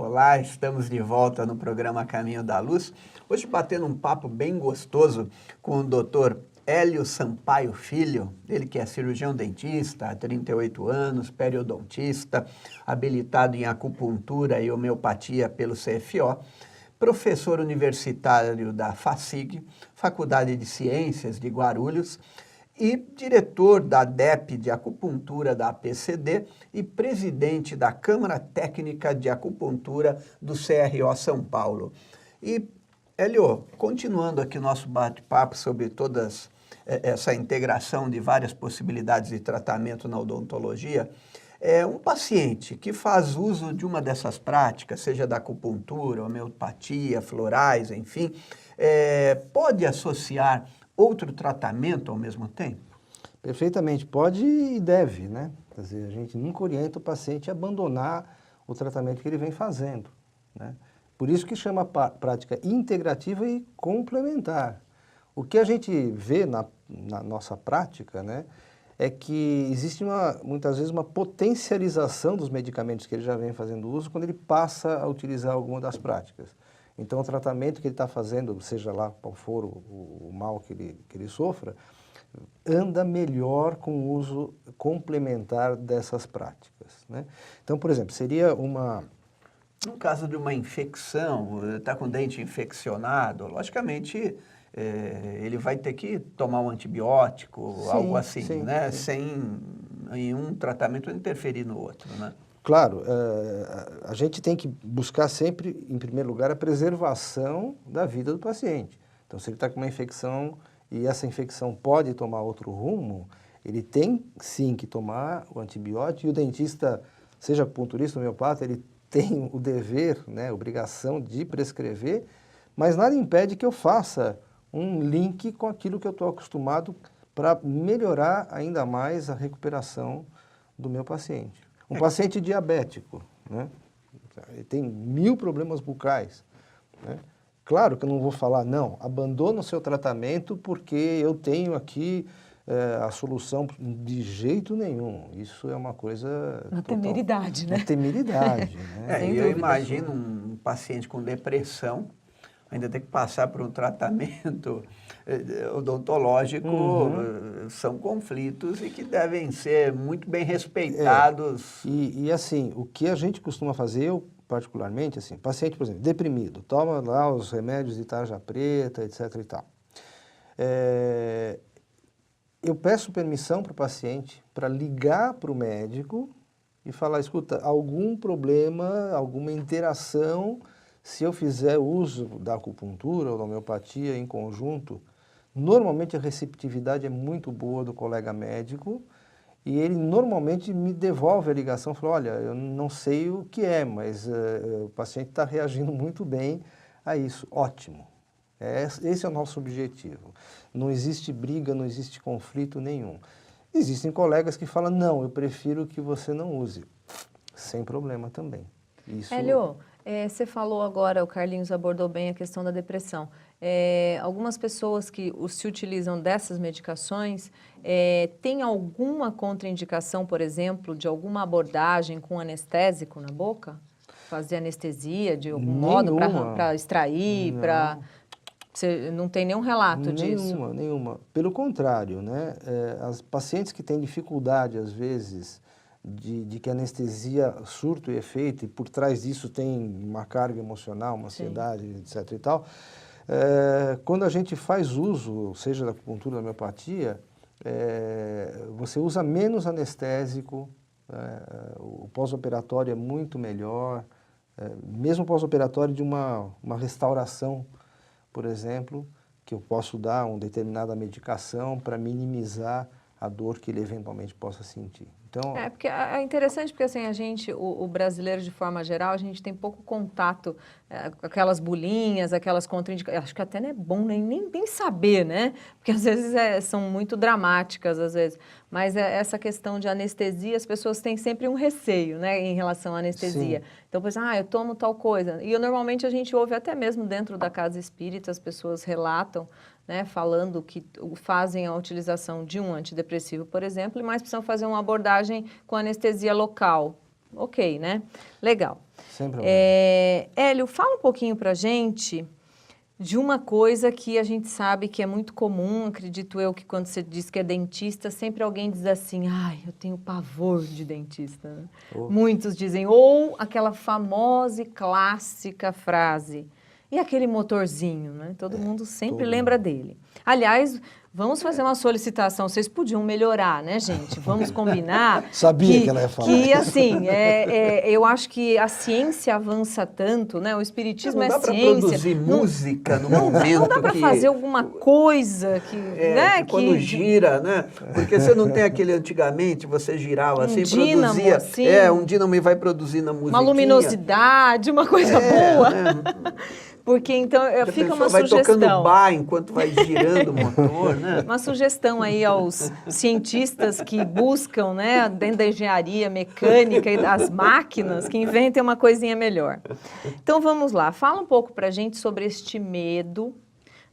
Olá, estamos de volta no programa Caminho da Luz. Hoje batendo um papo bem gostoso com o Dr. Hélio Sampaio Filho, ele que é cirurgião dentista há 38 anos, periodontista, habilitado em acupuntura e homeopatia pelo CFO, professor universitário da FACIG, Faculdade de Ciências de Guarulhos, e diretor da DEP de Acupuntura da APCD e presidente da Câmara Técnica de Acupuntura do CRO São Paulo. E, Hélio, continuando aqui o nosso bate-papo sobre todas essa integração de várias possibilidades de tratamento na odontologia, um paciente que faz uso de uma dessas práticas, seja da acupuntura, homeopatia, florais, enfim, pode associar outro tratamento ao mesmo tempo? Perfeitamente, pode e deve, né? Quer dizer, a gente nunca orienta o paciente a abandonar o tratamento que ele vem fazendo, né? Por isso que chama prática integrativa e complementar. O que a gente vê na nossa prática, né, é que existe muitas vezes uma potencialização dos medicamentos que ele já vem fazendo uso quando ele passa a utilizar alguma das práticas. Então, o tratamento que ele está fazendo, seja lá qual for o mal que ele sofra, anda melhor com o uso complementar dessas práticas, né? Então, por exemplo, seria uma... No caso de uma infecção, está com o dente infeccionado, logicamente ele vai ter que tomar um antibiótico, Sim, algo assim, sim, né? sim. Sem nenhum tratamento interferir no outro, né? Claro, a gente tem que buscar sempre, em primeiro lugar, a preservação da vida do paciente. Então, se ele está com uma infecção e essa infecção pode tomar outro rumo, ele tem sim que tomar o antibiótico e o dentista, seja acupunturista ou homeopata, ele tem o dever, né, a obrigação de prescrever, mas nada impede que eu faça um link com aquilo que eu estou acostumado para melhorar ainda mais a recuperação do meu paciente. Um paciente diabético, né? Ele tem 1000 problemas bucais, né? Claro que eu não vou falar, não, abandona o seu tratamento porque eu tenho aqui a solução de jeito nenhum. Isso é uma coisa... Uma temeridade, né? Uma temeridade, né? Sem Eu dúvida. imagino um paciente com depressão ainda tem que passar por um tratamento odontológico, são conflitos e que devem ser muito bem respeitados. E assim, o que a gente costuma fazer, eu particularmente, assim, paciente, por exemplo, deprimido, toma lá os remédios de tarja preta, etc e tal. Eu peço permissão para o paciente para ligar para o médico e falar, escuta, algum problema, alguma interação, se eu fizer uso da acupuntura ou da homeopatia em conjunto, normalmente a receptividade é muito boa do colega médico e ele normalmente me devolve a ligação, fala, olha, eu não sei o que é, mas o paciente está reagindo muito bem a isso, ótimo. Esse é o nosso objetivo. Não existe briga, não existe conflito nenhum. Existem colegas que falam, não, eu prefiro que você não use. Sem problema também. Isso... Hélio, você falou agora, o Carlinhos abordou bem a questão da depressão. Algumas pessoas que se utilizam dessas medicações, tem alguma contraindicação, por exemplo, de alguma abordagem com anestésico na boca? Fazer anestesia de algum modo para extrair, para... Você não tem nenhum relato disso? Nenhuma. Pelo contrário, né? As pacientes que têm dificuldade, às vezes, de que a anestesia surta o efeito, e por trás disso tem uma carga emocional, uma ansiedade, etc. e tal, quando a gente faz uso, seja da acupuntura ou da homeopatia, você usa menos anestésico, o pós-operatório é muito melhor, mesmo pós-operatório de uma restauração, por exemplo, que eu posso dar uma determinada medicação para minimizar a dor que ele eventualmente possa sentir. Então, porque é interessante porque assim, o brasileiro de forma geral, a gente tem pouco contato com aquelas bolinhas, aquelas contraindicações, acho que até não é bom nem saber, né? Porque às vezes são muito dramáticas, às vezes, mas essa questão de anestesia, as pessoas têm sempre um receio, né, em relação à anestesia. Sim. Então, por exemplo, eu tomo tal coisa, e normalmente a gente ouve até mesmo dentro da casa espírita, as pessoas relatam, né, falando que fazem a utilização de um antidepressivo, por exemplo, mas precisam fazer uma abordagem com anestesia local. ok, né? Legal. Sem problema. Hélio, fala um pouquinho pra gente de uma coisa que a gente sabe que é muito comum, acredito eu, que quando você diz que é dentista, sempre alguém diz assim, ai, eu tenho pavor de dentista. Né? Muitos dizem, ou aquela famosa e clássica frase, e aquele motorzinho, né? Todo mundo sempre lembra dele. Aliás, vamos fazer uma solicitação, vocês podiam melhorar, né, gente? Vamos combinar. Sabia que ela ia falar que isso. assim, eu acho que a ciência avança tanto, né? O espiritismo Não dá é para ciência. produzir música no momento Não dá para que... fazer alguma coisa que, né? que quando gira, né? Porque você não tem aquele antigamente, você girava assim, dínamo, produzia... assim. Um dínamo e vai produzindo a musiquinha. Uma luminosidade, uma coisa boa. Né? Porque então fica uma vai sugestão. tocando bar enquanto vai girando o motor, né? Uma sugestão aí aos cientistas que buscam, né, dentro da engenharia mecânica e das máquinas, que inventem uma coisinha melhor. Então vamos lá, fala um pouco pra gente sobre este medo,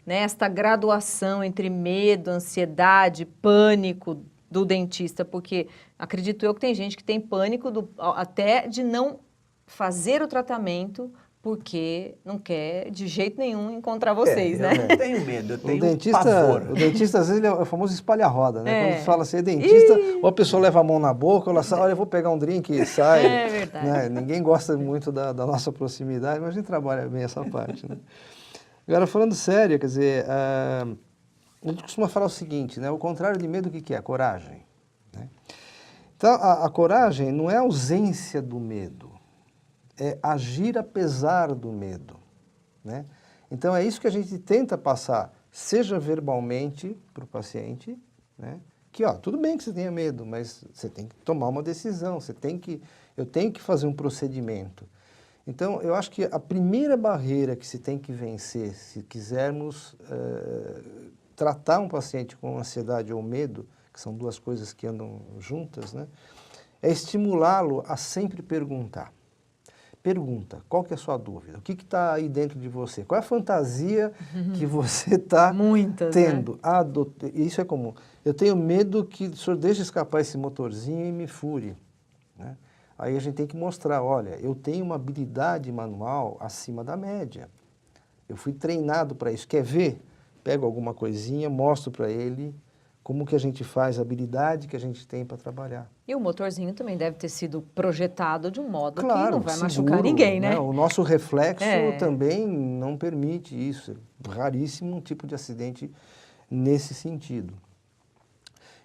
né, esta graduação entre medo, ansiedade, pânico do dentista, porque acredito eu que tem gente que tem pânico até de não fazer o tratamento porque não quer de jeito nenhum encontrar vocês, né? Eu não tenho medo, eu tenho dentista, pavor. O dentista, às vezes, ele é o famoso espalha-roda, né? Quando fala assim, é dentista, ou a pessoa leva a mão na boca, ou ela sai, olha, eu vou pegar um drink e sai. É verdade. Né? Ninguém gosta muito da nossa proximidade, mas a gente trabalha bem essa parte, né? Agora, falando sério, quer dizer, a gente costuma falar o seguinte, né? O contrário de medo, o que é? Coragem. Né? Então, a coragem não é a ausência do medo, é agir apesar do medo, né? Então, é isso que a gente tenta passar, seja verbalmente para o paciente, né? Que, ó, tudo bem que você tenha medo, mas você tem que tomar uma decisão, eu tenho que fazer um procedimento. Então, eu acho que a primeira barreira que se tem que vencer, se quisermos tratar um paciente com ansiedade ou medo, que são duas coisas que andam juntas, né? É estimulá-lo a sempre perguntar. Pergunta, qual que é a sua dúvida? O que está aí dentro de você? Qual é a fantasia que você está tendo? Né? Ah, doutor, isso é comum. Eu tenho medo que o senhor deixe escapar esse motorzinho e me fure. Né? Aí a gente tem que mostrar, olha, eu tenho uma habilidade manual acima da média. Eu fui treinado para isso. Quer ver? Pego alguma coisinha, mostro para ele como que a gente faz, a habilidade que a gente tem para trabalhar. E o motorzinho também deve ter sido projetado de um modo que claro, não vai seguro, machucar ninguém, né? O nosso reflexo também não permite isso. Raríssimo um tipo de acidente nesse sentido.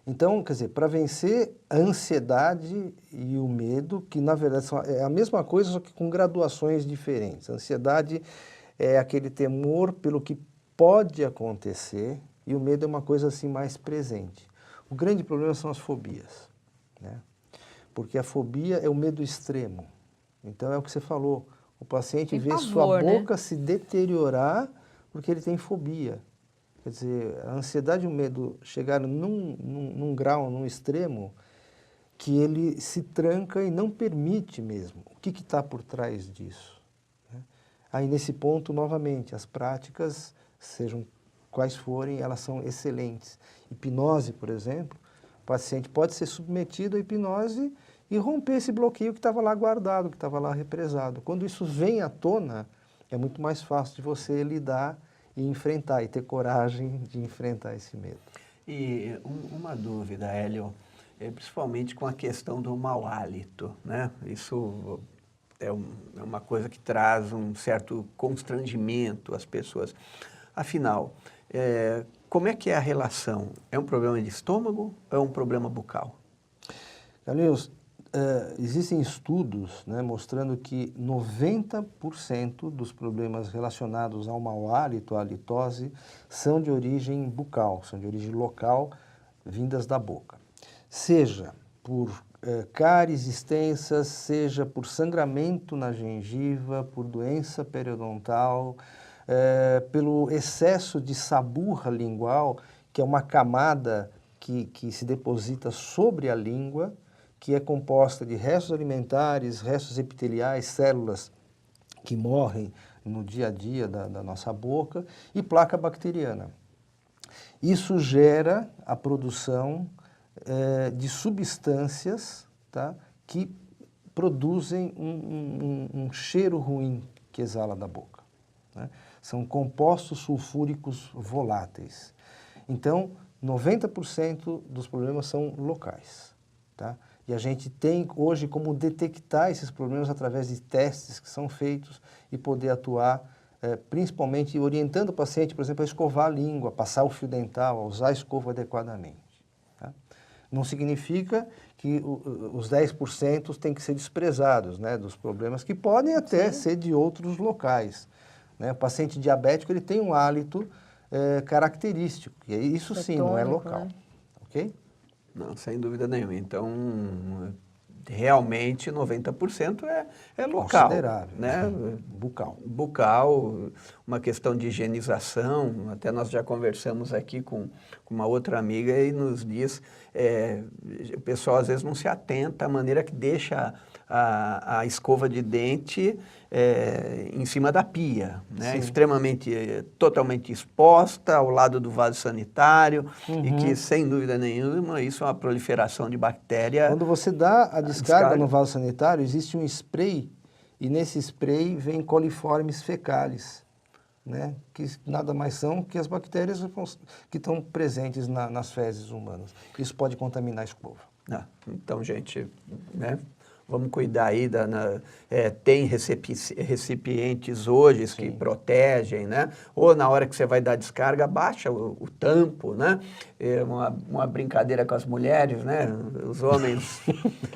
Então, quer dizer, para vencer a ansiedade e o medo, que na verdade é a mesma coisa, só que com graduações diferentes. A ansiedade é aquele temor pelo que pode acontecer, e o medo é uma coisa assim mais presente. O grande problema são as fobias, né? Porque a fobia é o medo extremo. Então é o que você falou, o paciente vê sua boca se deteriorar porque ele tem fobia. Quer dizer, a ansiedade e o medo chegaram num grau, num extremo, que ele se tranca e não permite mesmo. O que está por trás disso? Aí nesse ponto, novamente, as práticas, sejam quais forem, elas são excelentes. Hipnose, por exemplo, o paciente pode ser submetido à hipnose e romper esse bloqueio que estava lá guardado, que estava lá represado. Quando isso vem à tona, é muito mais fácil de você lidar e enfrentar, e ter coragem de enfrentar esse medo. E uma dúvida, Hélio, principalmente com a questão do mau hálito, né? Isso é uma coisa que traz um certo constrangimento às pessoas. Afinal, como é que é a relação? É um problema de estômago ou é um problema bucal? Carlinhos, existem estudos, né, mostrando que 90% dos problemas relacionados ao mau hálito, à halitose, são de origem bucal, são de origem local, vindas da boca. Seja por cáries extensas, seja por sangramento na gengiva, por doença periodontal, pelo excesso de saburra lingual, que é uma camada que se deposita sobre a língua, que é composta de restos alimentares, restos epiteliais, células que morrem no dia a dia da nossa boca, e placa bacteriana. Isso gera a produção de substâncias, tá, que produzem um cheiro ruim que exala da boca, né? São compostos sulfúricos voláteis. Então, 90% dos problemas são locais, tá? E a gente tem hoje como detectar esses problemas através de testes que são feitos e poder atuar, principalmente orientando o paciente, por exemplo, a escovar a língua, passar o fio dental, a usar a escova adequadamente. Tá? Não significa que os 10% têm que ser desprezados, né, dos problemas, que podem até ser de outros locais, né? O paciente diabético ele tem um hálito característico, e isso sim, não é local, né? ok? Não, sem dúvida nenhuma. Então, realmente 90% é local. Considerável, né? Bucal. Bucal, uma questão de higienização, até nós já conversamos aqui com uma outra amiga e nos diz, o pessoal às vezes não se atenta à maneira que deixa a escova de dente em cima da pia, né? Extremamente, totalmente exposta ao lado do vaso sanitário e que, sem dúvida nenhuma, isso é uma proliferação de bactéria. Quando você dá a descarga no vaso sanitário, existe um spray e nesse spray vem coliformes fecais, né? Que nada mais são que as bactérias que estão presentes nas fezes humanas. Isso pode contaminar a escova. Então, gente, né? Vamos cuidar aí, tem recipientes hoje que protegem, né? Ou na hora que você vai dar descarga, abaixa o tampo, né? É uma brincadeira com as mulheres, né? Os homens...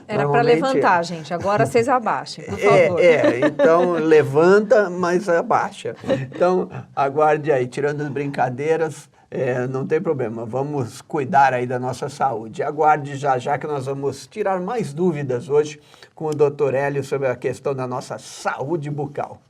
Era para levantar, gente. Agora vocês abaixem, por favor. Então levanta, mas abaixa. Então, aguarde aí, tirando as brincadeiras... não tem problema, vamos cuidar aí da nossa saúde. Aguarde já que nós vamos tirar mais dúvidas hoje com o Dr. Hélio sobre a questão da nossa saúde bucal.